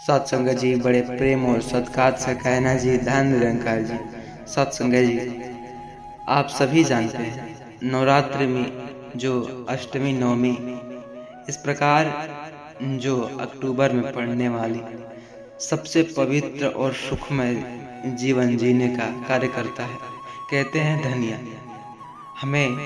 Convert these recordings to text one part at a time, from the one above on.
सत्संग जी, बड़े प्रेम और सत्कार से कहना जी, धन निरंकार जी। सत्संग जी, आप सभी जानते हैं नवरात्रि में जो अष्टमी नवमी इस प्रकार जो अक्टूबर में पड़ने वाली सबसे पवित्र और सुखमय जीवन जीने का कार्य करता है। कहते हैं धनिया हमें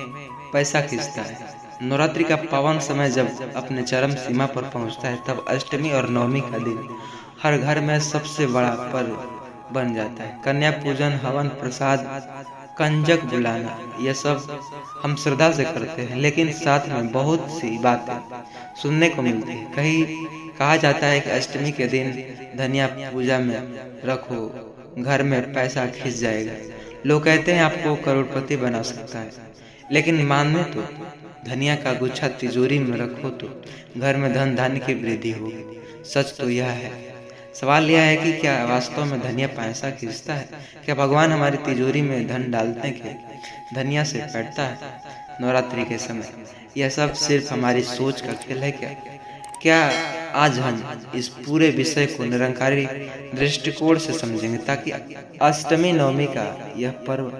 पैसा खींचता है। नवरात्रि का पावन समय जब अपने चरम सीमा पर पहुंचता है तब अष्टमी और नवमी का दिन हर घर में सबसे बड़ा पर्व बन जाता है। कन्या पूजन, हवन, प्रसाद, कंजक बुलाना, यह सब हम श्रद्धा से करते हैं, लेकिन साथ में बहुत सी बातें सुनने को मिलती है। कहीं कहा जाता है कि अष्टमी के दिन धनिया पूजा में रखो, घर में पैसा खिंच जाएगा। लोग कहते हैं आपको करोड़पति बना सकता है, लेकिन माने तो धनिया का गुच्छा तिजोरी में रखो तो घर में धन धान्य की वृद्धि होगी। सच तो यह है। सवाल यह है कि क्या वास्तव में धनिया पैसा खींचता है? क्या भगवान हमारी तिजोरी में धन डालते हैं कि धनिया से बैठता है नवरात्रि के समय? यह सब सिर्फ हमारी सोच का खेल है क्या आज हम इस पूरे विषय को निरंकारी दृष्टिकोण से समझेंगे, ताकि अष्टमी नवमी का यह पर्व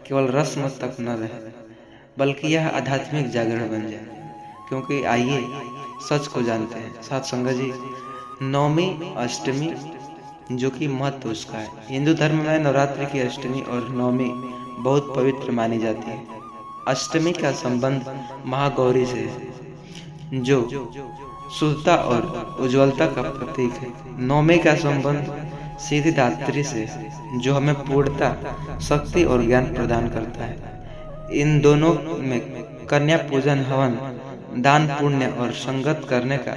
केवल रस्म तक न रहे बल्कि यह आध्यात्मिक जागरण बन जाए। क्योंकि आइए सच को जानते हैं सत्संग जी, नवमी अष्टमी जो कि महत्व उसका है। हिंदू धर्म में नवरात्रि की अष्टमी और नवमी बहुत पवित्र मानी जाती है। अष्टमी का संबंध महागौरी से है जो शुद्धता और उज्ज्वलता का प्रतीक है। नवमी का संबंध सिद्धिदात्री से है जो हमें पूर्णता, शक्ति और ज्ञान प्रदान करता है। इन दोनों में कन्या पूजन, हवन, दान, पुण्य और संगत करने का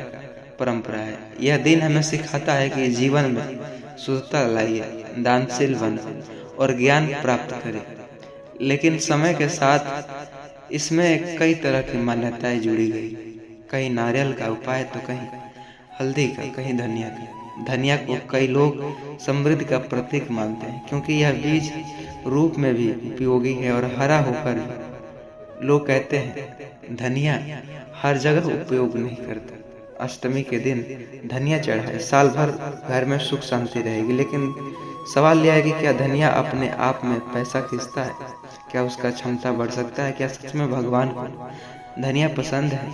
परंपरा है। यह दिन हमें सिखाता है कि जीवन में शुद्धता लाइए, दानशील बने और ज्ञान प्राप्त करें। लेकिन समय के साथ इसमें कई तरह की मान्यताएं जुड़ी गई। कहीं नारियल का उपाय तो कहीं हल्दी का, कहीं धनिया का। धनिया को कई लोग समृद्धि का प्रतीक मानते हैं क्योंकि यह बीज रूप में भी उपयोगी है और हरा होकर भी। लोग कहते हैं धनिया हर जगह उपयोग नहीं करता। अष्टमी के दिन धनिया चढ़ाए, साल भर घर में सुख शांति रहेगी। लेकिन सवाल यह है कि क्या धनिया अपने आप में पैसा खींचता है? क्या उसका क्षमता बढ़ सकता है? क्या सच में भगवान को धनिया पसंद है?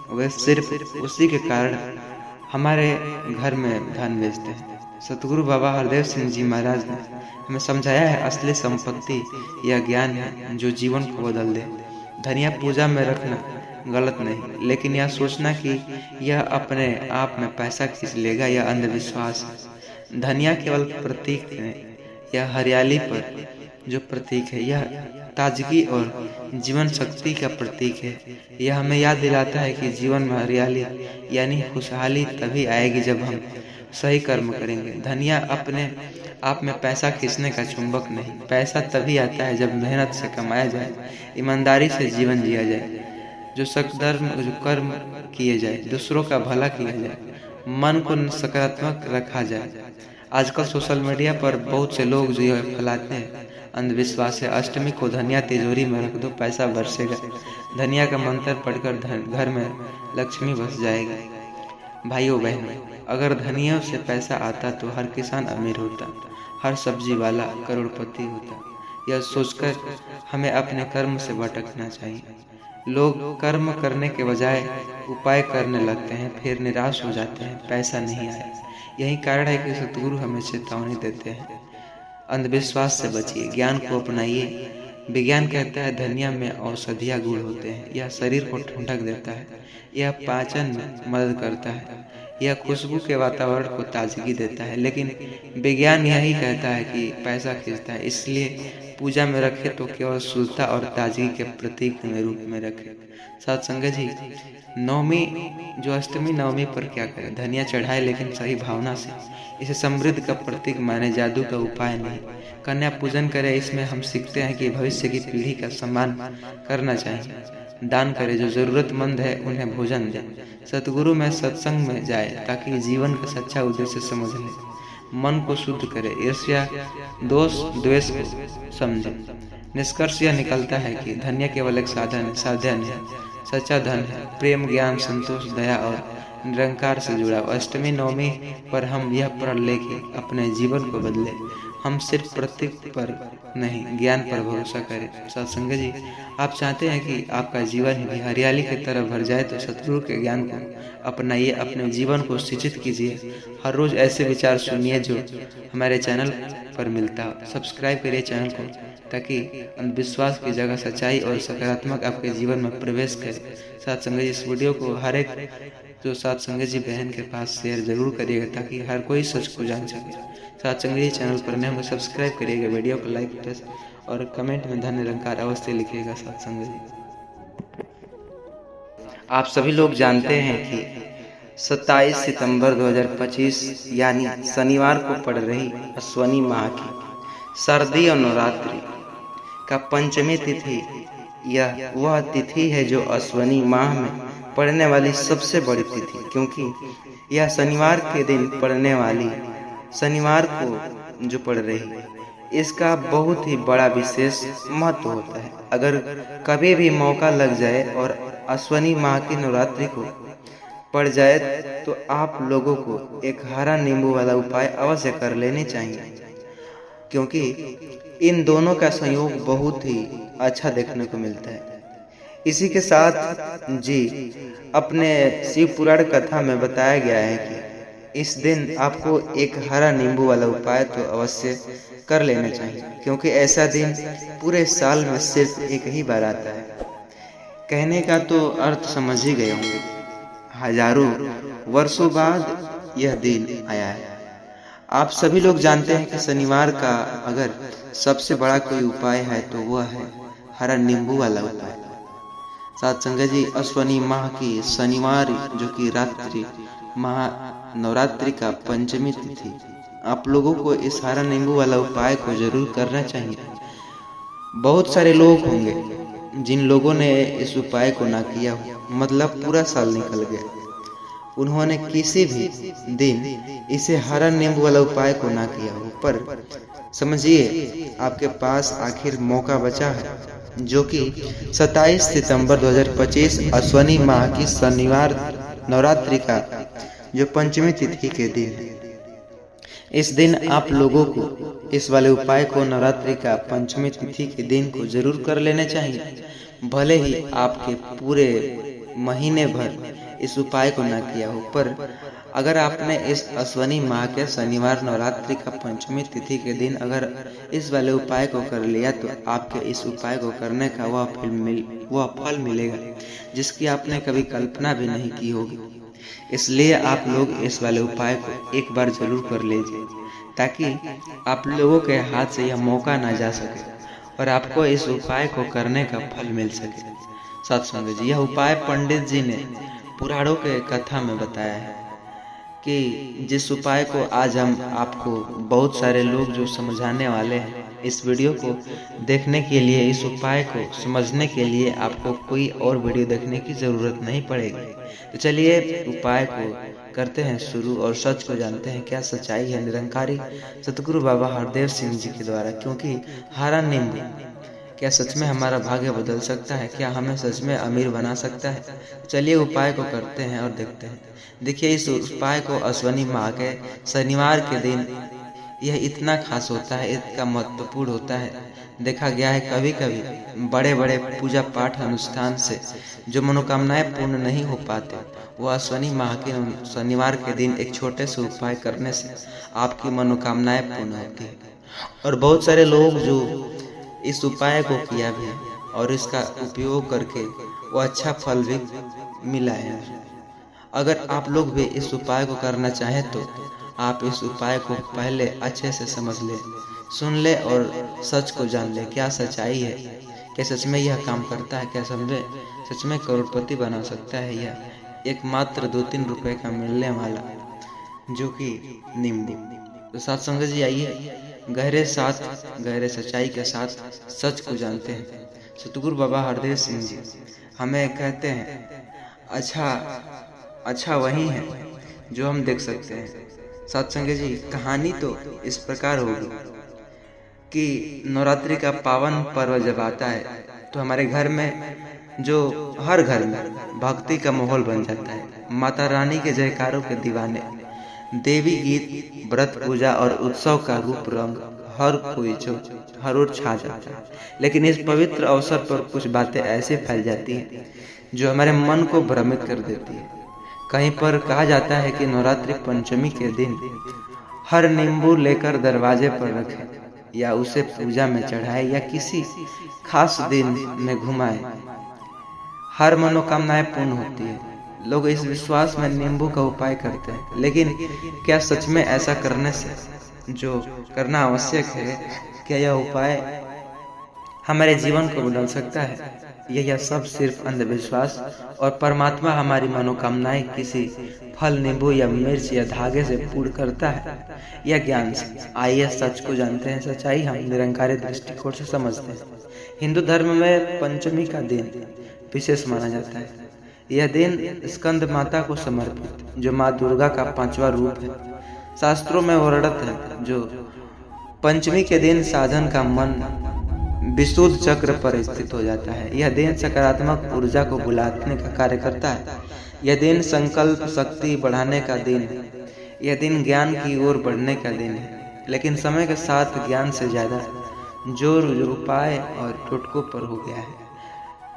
वह सिर्फ उसी के कारण हमारे घर में धन भेजते हैं। सतगुरु बाबा हरदेव सिंह जी महाराज ने हमें समझाया है असली संपत्ति यह ज्ञान है जो जीवन को बदल दे। धनिया पूजा में रखना गलत नहीं, लेकिन यह सोचना कि यह अपने आप में पैसा खींच लेगा यह अंधविश्वास है। धनिया केवल प्रतीक नहीं, यह हरियाली पर जो प्रतीक है, यह ताजगी और जीवन शक्ति का प्रतीक है। यह हमें याद दिलाता है कि जीवन में हरियाली यानी खुशहाली तभी आएगी जब हम सही कर्म करेंगे। धनिया अपने आप में पैसा खींचने का चुंबक नहीं, पैसा तभी आता है जब मेहनत से कमाया जाए, ईमानदारी से जीवन जिया जाए, जो सत्कर्म, जो कर्म किए जाए, दूसरों का भला किया जाए, मन को सकारात्मक रखा जाए। आजकल सोशल मीडिया पर बहुत से लोग जो है फैलाते हैं अंधविश्वास है। अष्टमी को धनिया तिजोरी में रख दो, पैसा बरसेगा। धनिया का मंत्र पढ़कर घर में लक्ष्मी बस जाएगी। भाइयों बहनों, अगर धनिया से पैसा आता तो हर किसान अमीर होता, हर सब्जी वाला करोड़पति होता। यह सोचकर हमें अपने कर्म से भटकना चाहिए। लोग कर्म करने के बजाय उपाय करने लगते हैं, फिर निराश हो जाते हैं, पैसा नहीं आया। यही कारण है कि सतगुरु हमें चेतावनी देते हैं, अंधविश्वास से बचिए, ज्ञान को अपनाइए। विज्ञान कहता है धनिया में औषधीय गुण होते हैं। यह शरीर को ठंडक देता है, यह पाचन में मदद करता है, यह खुशबू के वातावरण को ताजगी देता है। लेकिन विज्ञान यही कहता है कि पैसा खींचता है, इसलिए पूजा में रखे तो केवल शुद्धता और ताजगी के प्रतीक में रूप में रखे। सत्संग जी, नवमी जो अष्टमी नवमी पर क्या करें? धनिया चढ़ाए, लेकिन सही भावना से। इसे समृद्धि का प्रतीक माने, जादू का उपाय नहीं। कन्या पूजन करें, इसमें हम सीखते हैं कि भविष्य की पीढ़ी का सम्मान करना चाहिए। दान करें, जो जरूरतमंद है उन्हें भोजन दें। सतगुरु में सत्संग में जाए ताकि जीवन का सच्चा उद्देश्य समझ ले। मन को शुद्ध करे, ईर्ष्या, दोष, द्वेष को समझे। निष्कर्ष यह निकलता है कि धनिया केवल एक साधन है, सच्चा धन है प्रेम, ज्ञान, संतोष, दया और निरंकार से जुड़ा हो। अष्टमी नवमी पर हम यह प्रण लेके अपने जीवन को बदले। हम सिर्फ प्रतीक पर नहीं, ज्ञान पर भरोसा करें। सत्संग जी, आप चाहते हैं कि आपका जीवन भी हरियाली की तरह भर जाए, तो सतगुरु के ज्ञान को अपनाइए, अपने जीवन को सिंचित कीजिए। हर रोज ऐसे विचार सुनिए जो हमारे चैनल पर मिलता हो। सब्सक्राइब करिए चैनल को, ताकि अंधविश्वास की जगह सच्चाई और सकारात्मक आपके जीवन में प्रवेश करे। सत्संग जी, इस वीडियो को हर एक जो सत्संग जी बहन के पास शेयर जरूर करिएगा, ताकि हर कोई सच को जान सके। सत्संग जी चैनल पर नए हो सब्सक्राइब करिएगा, वीडियो को लाइक और कमेंट में धन्य निरंकार अवश्य लिखिएगा। सत्संग जी, आप सभी लोग जानते हैं कि 27 सितंबर 2025 यानी शनिवार को पड़ रही अश्वनी माह की सर्दी और नवरात्रि का पंचमी तिथि, यह वह तिथि है जो अश्वनी माह में पड़ने वाली सबसे बड़ी तिथि, क्योंकि यह शनिवार के दिन पड़ने वाली शनिवार को जो पड़ रही है, इसका बहुत ही बड़ा विशेष महत्व होता है। अगर कभी भी मौका लग जाए और अश्वनी माह की नवरात्रि को पड़ जाए, तो आप लोगों को एक हरा नींबू वाला उपाय अवश्य कर लेने चाहिए, क्योंकि इन दोनों का संयोग बहुत ही अच्छा देखने को मिलता है। इसी के साथ जी, अपने शिव पुराण कथा में बताया गया है कि इस दिन आपको एक हरा नींबू वाला उपाय तो अवश्य कर लेना चाहिए, क्योंकि ऐसा दिन पूरे साल में सिर्फ एक ही बार आता है। कहने का तो अर्थ समझ ही गए होंगे, हजारों वर्षों बाद यह दिन आया है। आप सभी लोग जानते हैं कि शनिवार का अगर सबसे बड़ा कोई उपाय है तो वह है हरा नींबू वाला उपाय। सत्संग जी, अश्वनी माह की शनिवार जो कि रात्रि नवरात्रि का पंचमी तिथि, आप लोगों को इस हरा नींबू वाला उपाय को जरूर करना चाहिए। बहुत सारे लोग होंगे जिन लोगों ने इस उपाय को ना किया हो, मतलब पूरा साल निकल गया, उन्होंने किसी भी दिन इसे हरा नींबू वाला उपाय को ना किया हो, पर समझिए आपके पास आखिर मौका बचा है, जो कि 27 सितंबर 2025 अश्वनी माह की शनिवार नवरात्रि का जो पंचमी तिथि के दिन। इस दिन आप लोगों को इस वाले उपाय को नवरात्रि का पंचमी तिथि के दिन को जरूर कर लेना चाहिए। भले ही आपके पूरे महीने भर इस उपाय को ना किया हो, पर अगर आपने इस अश्वनी माह के शनिवार नवरात्रि का पंचमी तिथि के दिन अगर इस वाले उपाय को कर लिया, तो आपके इस उपाय को करने का वह फल मिलेगा जिसकी आपने कभी कल्पना भी नहीं की होगी। इसलिए आप लोग इस वाले उपाय को एक बार जरूर कर लीजिए, ताकि आप लोगों के हाथ से यह मौका ना जा सके और आपको इस उपाय को करने का फल मिल सके। सत्संग जी, यह उपाय पंडित जी ने पुराणों के कथा में बताया है कि जिस उपाय को आज हम आपको बहुत सारे लोग जो समझाने वाले हैं, इस वीडियो को देखने के लिए, इस उपाय को समझने के लिए आपको कोई और वीडियो देखने की जरूरत नहीं पड़ेगी। तो चलिए उपाय को करते हैं शुरू और सच को जानते हैं क्या सच्चाई है निरंकारी सतगुरु बाबा हरदेव सिंह जी के द्वारा। क्योंकि हरा नींबू क्या सच में हमारा भाग्य बदल सकता है? क्या हमें सच में अमीर बना सकता है? चलिए उपाय को करते हैं और देखते हैं। देखिए, इस उपाय को अश्वनी माह के शनिवार के दिन यह इतना खास होता है, इतना महत्वपूर्ण होता है। देखा गया है कभी कभी बड़े बड़े पूजा पाठ अनुष्ठान से जो मनोकामनाएं पूर्ण नहीं हो पाते, वो अश्वनी माह के शनिवार के दिन एक छोटे से उपाय करने से आपकी मनोकामनाएं पूर्ण होती है। और बहुत सारे लोग जो इस उपाय को किया भी और इसका उपयोग करके वो अच्छा फल भी मिला है। अगर आप लोग भी इस उपाय को करना चाहें तो आप इस उपाय को पहले अच्छे से समझ ले, सुन ले और सच को जान ले। क्या सच्चाई है? क्या सच में यह काम करता है? क्या सच में करोड़पति बना सकता है? यह एक मात्र 2-3 रुपए का मिलने वाला जो कि नींबू। तो सत्संग जी, आइए गहरे सच्चाई के साथ सच को जानते हैं। सतगुरु बाबा हरदेव सिंह जी हमें कहते हैं, अच्छा वही है जो हम देख सकते हैं। सत्संग जी, कहानी तो इस प्रकार होगी कि नवरात्रि का पावन पर्व जब आता है तो हमारे घर में, जो हर घर में भक्ति का माहौल बन जाता है। माता रानी के जयकारों के दीवाने। देवी गीत, व्रत, पूजा और उत्सव का रूप रंग हर ओर छा जाता है। लेकिन इस पवित्र अवसर पर कुछ बातें ऐसे फैल जाती हैं जो हमारे मन को भ्रमित कर देती है। कहीं पर कहा जाता है कि नवरात्रि पंचमी के दिन हर नींबू लेकर दरवाजे पर रखें या उसे पूजा में चढ़ाए या किसी खास दिन में घुमाए, हर मनोकामनाएं पूर्ण होती है। लोग इस विश्वास में नींबू का उपाय करते हैं, लेकिन क्या सच में ऐसा करने से जो करना आवश्यक है, क्या यह उपाय हमारे जीवन को बदल सकता है? यह सब सिर्फ अंधविश्वास और परमात्मा हमारी मनोकामनाएं किसी फल, नींबू या मिर्च या धागे से पूर्ण करता है या ज्ञान से? आइए सच को जानते हैं। सच्चाई हम निरंकारी दृष्टिकोण से समझते हैं। हिंदू धर्म में पंचमी का दिन विशेष माना जाता है। यह दिन स्कंद माता को समर्पित, जो माँ दुर्गा का 5वां रूप है। शास्त्रों में वर्णित है जो पंचमी के दिन साधन का मन विशुद्ध चक्र पर स्थित हो जाता है। यह दिन सकारात्मक ऊर्जा को बुलाने का कार्य करता है। यह दिन संकल्प शक्ति बढ़ाने का दिन है। यह दिन ज्ञान की ओर बढ़ने का दिन है। लेकिन समय के साथ ज्ञान से ज्यादा जोर उपाय और टोटकों पर हो गया है।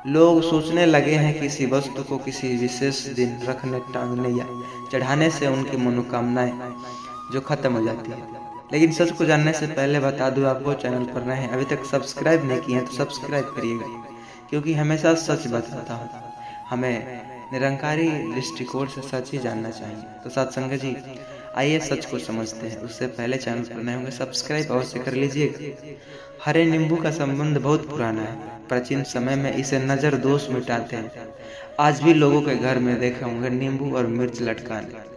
लोग सोचने लगे हैं कि किसी वस्तु को किसी विशेष दिन रखने, टांगने या चढ़ाने से उनकी मनोकामनाएं जो खत्म हो जाती है। लेकिन सच को जानने से पहले बता दूं, आपको चैनल पर नए हैं, अभी तक सब्सक्राइब नहीं किए हैं तो सब्सक्राइब करिएगा, क्योंकि हमेशा सच बताता हूँ। हमें निरंकारी दृष्टिकोण से सच ही जानना चाहिए। तो साथ संगत जी, आइए सच को समझते हैं। उससे पहले चैनल पर नए होंगे सब्सक्राइब अवश्य कर लीजिएगा। हरे नींबू का संबंध बहुत पुराना है। प्राचीन समय में इसे नजर दोष मिटाते हैं। आज भी लोगों के घर में देखे होंगे नींबू और मिर्च लटकाने,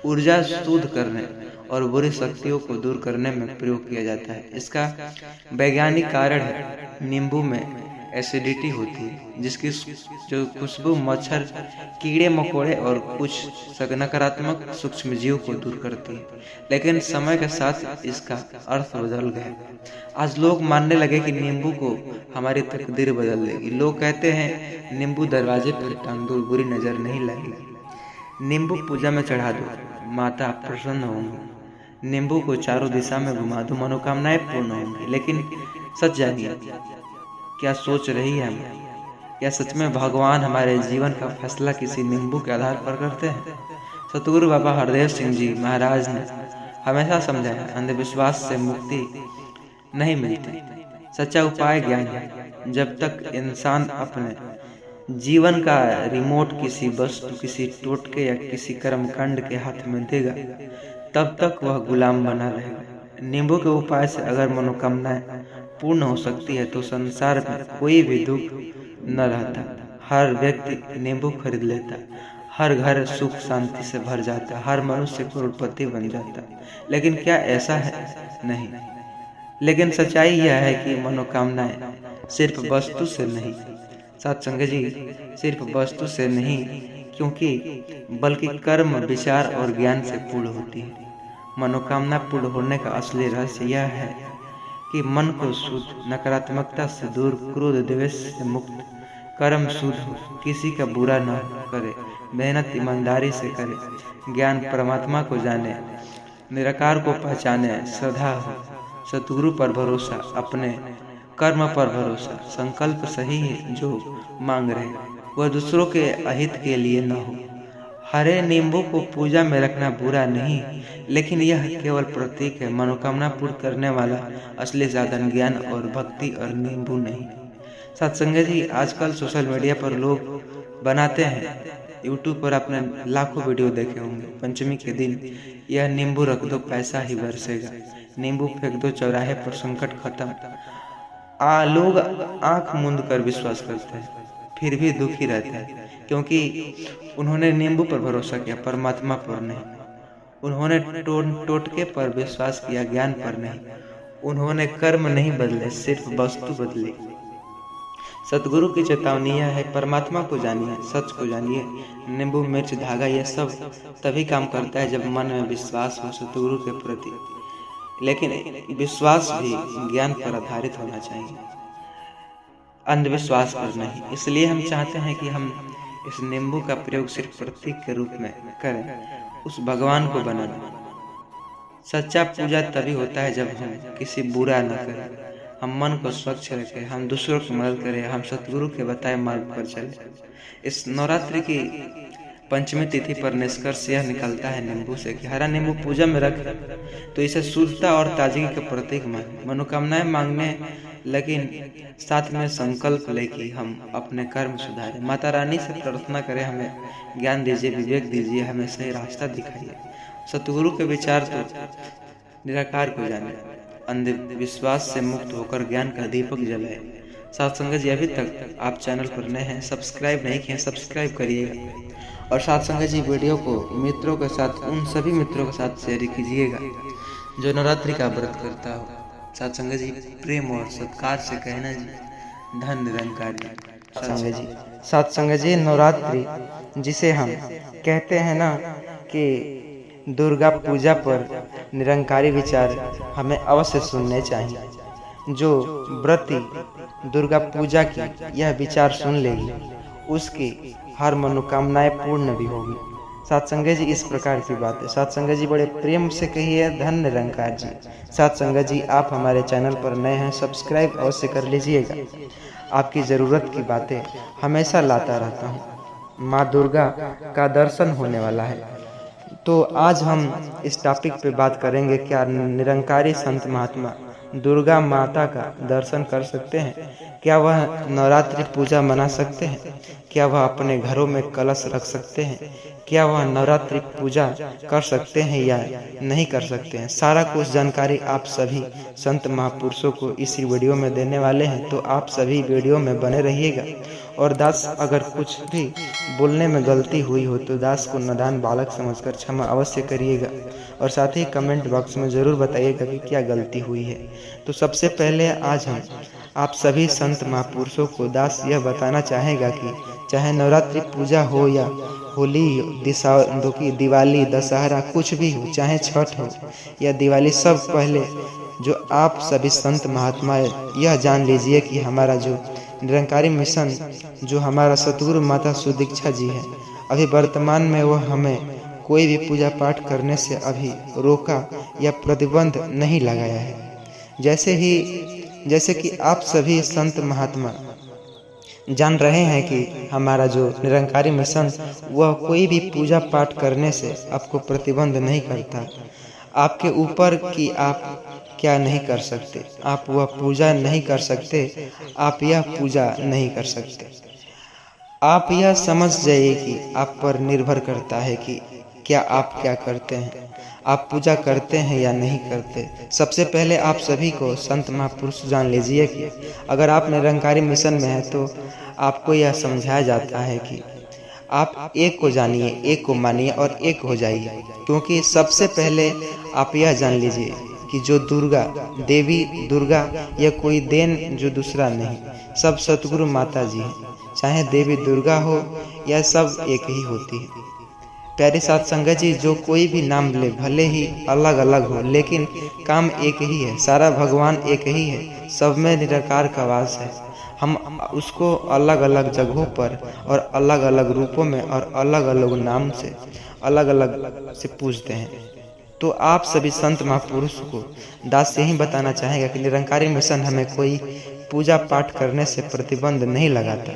ऊर्जा शुद्ध करने और बुरी शक्तियों को दूर करने में प्रयोग किया जाता है। इसका वैज्ञानिक कारण है, नींबू में एसिडिटी होती है, जिसकी जो खुशबू मच्छर, कीड़े मकोड़े और कुछ नकारात्मक सूक्ष्म जीव को दूर करती है। लेकिन समय के साथ इसका अर्थ बदल गया। आज लोग मानने लगे कि नींबू को हमारी तकदीर बदल देगी। लोग कहते हैं नींबू दरवाजे पर टांग दो, बुरी नजर नहीं लगेगी। नींबू पूजा में चढ़ा दो, माता प्रसन्न होंगी। नींबू को चारों दिशा में घुमा दो, मनोकामनाएं पूर्ण होंगी। लेकिन सच जानिए, क्या सोच रही है हम? क्या सच में भगवान हमारे जीवन का फैसला किसी नींबू के आधार पर करते हैं? सतगुरु बाबा हरदेव सिंह जी महाराज ने हमेशा समझाया, अंधविश्वास से मुक्ति नहीं मिलती, सच्चा उपाय ज्ञान है। जब तक इंसान अपने जीवन का रिमोट किसी वस्तु, किसी टोटके या किसी कर्मकांड के हाथ में देगा, तब तक वह गुलाम बना रहेगा। नींबू के उपाय से अगर मनोकामनाएं पूर्ण हो सकती है तो संसार में कोई भी दुख न रहता। हर व्यक्ति नींबू खरीद लेता, हर घर सुख शांति से भर जाता, हर मनुष्य करोड़पति बन जाता। लेकिन क्या ऐसा है? नहीं। लेकिन सच्चाई यह है कि मनोकामनाएं सिर्फ वस्तु से नहीं, साथ संगत जी, सिर्फ वस्तु से नहीं, क्योंकि बल्कि कर्म, विचार और ज्ञान से पूर्ण होती है। मनोकामना पूर्ण होने का असली रहस्य यह है कि मन को शुद्ध, नकारात्मकता से दूर, क्रोध द्वेष से मुक्त, कर्म शुद्ध हो, किसी का बुरा न करे, मेहनत ईमानदारी से करे, ज्ञान परमात्मा को जाने, निराकार को पहचाने, श्रद्धा हो, सतगुरु पर भरोसा, अपने कर्म पर भरोसा, संकल्प सही है जो मांग रहे वह दूसरों के अहित के लिए न हो। हरे नींबू को पूजा में रखना बुरा नहीं, लेकिन यह केवल प्रतीक है। मनोकामना पूर्ण करने वाला असली साधन ज्ञान और भक्ति और नींबू नहीं। सत्संग जी, आजकल सोशल मीडिया पर लोग बनाते हैं, यूट्यूब पर आपने लाखों वीडियो देखे होंगे। पंचमी के दिन यह नींबू रख दो, पैसा ही बरसेगा, नींबू फेंक दो चौराहे पर, संकट खत्म। लोग आंख मूंद कर विश्वास करते हैं, फिर भी दुखी रहते हैं, क्योंकि उन्होंने नींबू पर भरोसा किया, परमात्मा पर नहीं। उन्होंने टोटके पर विश्वास किया, ज्ञान पर नहीं। उन्होंने कर्म नहीं बदले, सिर्फ वस्तु बदली। सतगुरु की चेतावनी यह है, परमात्मा को जानिए, सच को जानिए। नींबू, मिर्च, धागा यह सब तभी काम करता है जब मन में विश्वास हो सतगुरु के प्रति। लेकिन विश्वास भी ज्ञान पर आधारित होना चाहिए, अंधविश्वास पर नहीं। इसलिए हम चाहते हैं कि हम इस नींबू का प्रयोग सिर्फ प्रतीक के रूप में करें, उस भगवान को बनाना। सच्चा पूजा तभी होता है जब हम किसी बुरा न करें, हम मन को स्वच्छ रखें, हम दूसरों की मदद करें, हम सतगुरु के बताए मार्ग पर चलें। इस नवरात्रि की पंचमी तिथि पर निष्कर्ष यह निकलता है नींबू से कि हरा नींबू पूजा में रख तो इसे शुद्धता और ताजगी का प्रतीक माने, मनोकामनाएं मांगने, लेकिन साथ में संकल्प ले कि हम अपने कर्म सुधारें। माता रानी से प्रार्थना करें, हमें ज्ञान दीजिए, विवेक दीजिए, हमें सही रास्ता दिखाइए। सतगुरु के विचार तो निराकार को जाने, अंधविश्वास से मुक्त होकर ज्ञान का दीपक जलाए। साथ संगत जी, अभी तक आप चैनल पर नए हैं, सब्सक्राइब नहीं किए, सब्सक्राइब करिएगा। और साथ संगत जी, वीडियो को मित्रों के साथ, उन सभी मित्रों के साथ शेयर कीजिएगा जो नवरात्रि का व्रत करता हो। साथ संगत जी, प्रेम और सत्कार से कहना जी, धन निरंकार जी। साथ संगत जी, नवरात्रि जिसे हम कहते हैं ना कि दुर्गा पूजा पर निरंकारी विचार हमें अवश्य सुनने चाहिए। जो व्रती दुर्गा पूजा की यह विचार सुन लेगी, उसकी हर मनोकामनाएं पूर्ण भी होगी। साथ संगत जी, इस प्रकार की बात है। साथ संगत जी, बड़े प्रेम से कहिए धन निरंकार जी। साथ संगत जी, आप हमारे चैनल पर नए हैं, सब्सक्राइब अवश्य कर लीजिएगा। आपकी ज़रूरत की बातें हमेशा लाता रहता हूँ। माँ दुर्गा का दर्शन होने वाला है, तो आज हम इस टॉपिक पे बात करेंगे, क्या निरंकारी संत महात्मा दुर्गा माता का दर्शन कर सकते हैं? क्या वह नवरात्रि पूजा मना सकते हैं? क्या वह अपने घरों में कलश रख सकते हैं? क्या वह नवरात्रि पूजा कर सकते हैं या नहीं कर सकते हैं? सारा कुछ जानकारी आप सभी संत महापुरुषों को इसी वीडियो में देने वाले हैं, तो आप सभी वीडियो में बने रहिएगा। और दास, अगर कुछ भी बोलने में गलती हुई हो तो दास को नादान बालक समझकर क्षमा अवश्य करिएगा। और साथ ही कमेंट बॉक्स में ज़रूर बताइएगा कि क्या गलती हुई है। तो सबसे पहले आज हम आप सभी संत महापुरुषों को दास यह बताना चाहेगा कि चाहे नवरात्रि पूजा हो या होली, दिवाली, दशहरा, कुछ भी हो, चाहे छठ हो या दिवाली, सब पहले जो आप सभी संत महात्मा यह जान लीजिए कि हमारा जो निरंकारी मिशन, जो हमारा सतगुरु माता सुदीक्षा जी है, अभी वर्तमान में वह हमें कोई भी पूजा पाठ करने से अभी रोका या प्रतिबंध नहीं लगाया है। जैसे कि आप सभी संत महात्मा जान रहे हैं कि हमारा जो निरंकारी मिशन, वह कोई भी पूजा पाठ करने से आपको प्रतिबंध नहीं करता। आपके ऊपर कि आप क्या नहीं कर सकते, आप वह पूजा नहीं कर सकते, आप यह पूजा नहीं कर सकते। आप यह समझ जाइए कि आप पर निर्भर करता है कि क्या आप क्या करते हैं, आप पूजा करते हैं या नहीं करते। सबसे पहले आप सभी को संत महापुरुष जान लीजिए कि अगर आप निरंकारी मिशन में हैं तो आपको यह समझाया जाता है कि आप एक को जानिए, एक को मानिए और एक हो जाइए। क्योंकि सबसे पहले आप यह जान लीजिए कि जो दुर्गा देवी दुर्गा, यह कोई देन जो दूसरा नहीं, सब सतगुरु माता जी हैं। चाहे देवी दुर्गा हो या सब एक ही होती है। प्यारे साथ संगत जी, जो कोई भी नाम ले, भले ही अलग अलग हो, लेकिन काम एक ही है, सारा भगवान एक ही है, सब में निराकार का वास है। हम उसको अलग अलग जगहों पर और अलग अलग रूपों में और अलग अलग नाम से अलग अलग से पूजते हैं। तो आप सभी संत महापुरुष को दास यही बताना चाहेगा कि निरंकारी मिशन हमें कोई पूजा पाठ करने से प्रतिबंध नहीं लगाता।